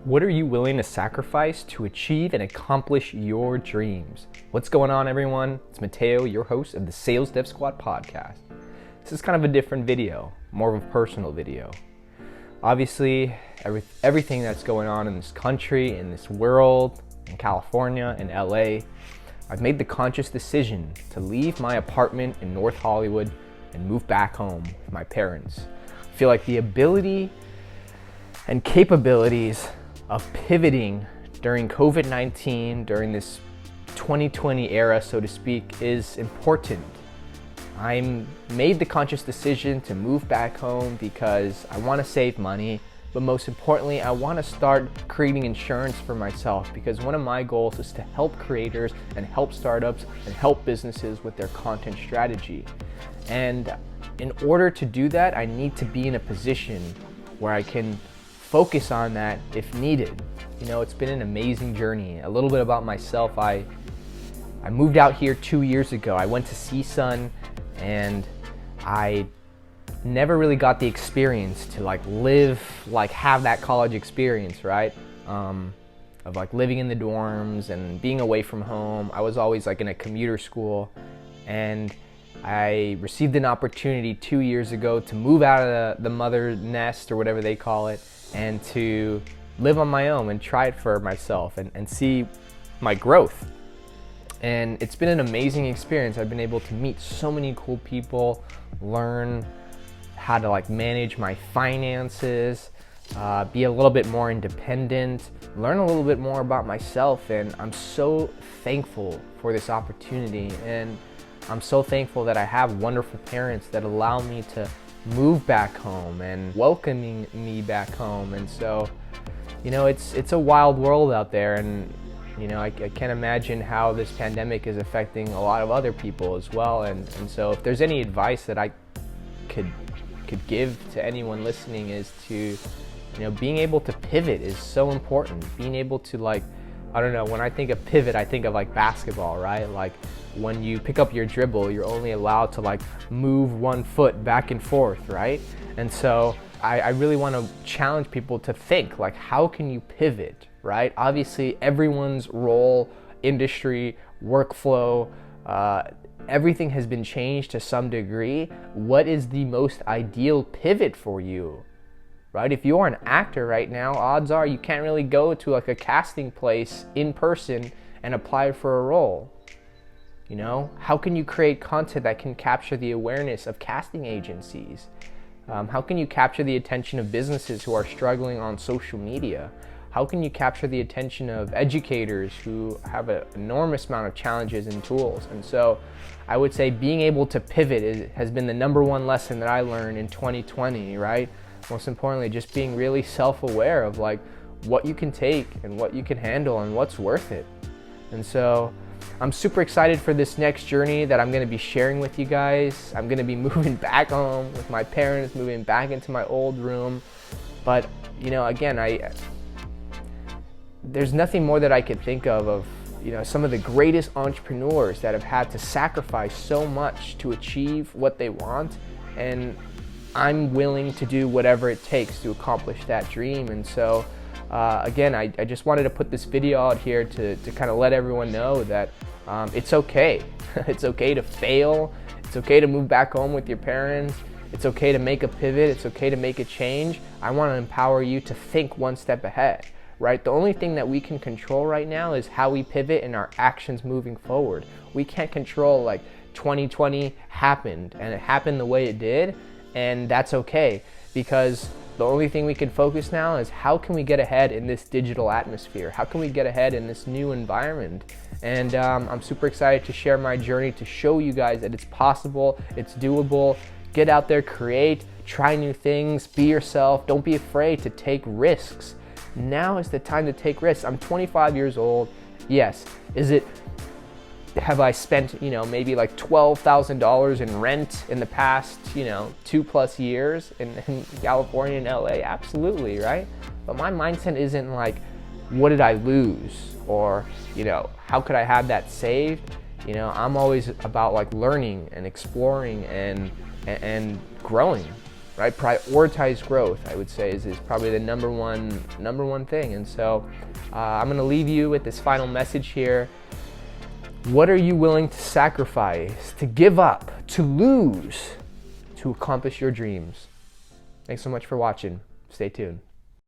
What are you willing to sacrifice to achieve and accomplish your dreams? What's going on, everyone? It's Mateo, your host of the Sales Dev Squad podcast. This is kind of a different video, more of a personal video. Obviously, everything that's going on in this country, in this world, in California, in LA, I've made the conscious decision to leave my apartment in North Hollywood and move back home with my parents. I feel like the ability and capabilities of pivoting during COVID-19, during this 2020 era, so to speak, is important. I made the conscious decision to move back home because I want to save money, but most importantly, I want to start creating insurance for myself, because one of my goals is to help creators and help startups and help businesses with their content strategy. And in order to do that, I need to be in a position where I can focus on that if needed. You know, it's been an amazing journey. A little bit about myself. I moved out here 2 years ago. I went to CSUN and I never really got the experience to have that college experience, right? Of living in the dorms and being away from home. I was always in a commuter school, and I received an opportunity 2 years ago to move out of the mother nest, or whatever they call it, and to live on my own and try it for myself and see my growth. And it's been an amazing experience. I've been able to meet so many cool people, learn how to manage my finances, be a little bit more independent, learn a little bit more about myself. And I'm so thankful for this opportunity. And I'm so thankful that I have wonderful parents that allow me to move back home and welcoming me back home. And so, it's a wild world out there, and I can't imagine how this pandemic is affecting a lot of other people as well. And so if there's any advice that I could give to anyone listening, is to, being able to pivot is so important. Being able to when I think of pivot, I think of basketball, right? When you pick up your dribble, you're only allowed to move one foot back and forth, right? And so I really want to challenge people to think, how can you pivot, right? Obviously, everyone's role, industry, workflow, everything has been changed to some degree. What is the most ideal pivot for you, right? If you are an actor right now, odds are you can't really go to a casting place in person and apply for a role. How can you create content that can capture the awareness of casting agencies? How can you capture the attention of businesses who are struggling on social media? How can you capture the attention of educators who have an enormous amount of challenges and tools? And so I would say being able to pivot has been the number one lesson that I learned in 2020, right? Most importantly, just being really self-aware of what you can take and what you can handle and what's worth it. And so I'm super excited for this next journey that I'm going to be sharing with you guys. I'm going to be moving back home with my parents, moving back into my old room. But, again, there's nothing more that I could think of some of the greatest entrepreneurs that have had to sacrifice so much to achieve what they want. And I'm willing to do whatever it takes to accomplish that dream. And so, again, I just wanted to put this video out here to kind of let everyone know that it's okay. It's okay to fail. It's okay to move back home with your parents. It's okay to make a pivot. It's okay to make a change. I want to empower you to think one step ahead, right? The only thing that we can control right now is how we pivot and our actions moving forward. We can't control 2020 happened, and it happened the way it did, and that's okay, because the only thing we can focus now is how can we get ahead in this digital atmosphere? How can we get ahead in this new environment? And I'm super excited to share my journey, to show you guys that it's possible, it's doable. Get out there, create, try new things, be yourself. Don't be afraid to take risks. Now is the time to take risks. I'm 25 years old. Yes, have I spent, maybe $12,000 in rent in the past, 2+ years in California and LA? Absolutely, right? But my mindset isn't what did I lose? Or, how could I have that saved? I'm always about learning and exploring and growing. right? Prioritize growth, I would say, is probably the number one thing. And so I'm going to leave you with this final message here. What are you willing to sacrifice, to give up, to lose, to accomplish your dreams? Thanks so much for watching. Stay tuned.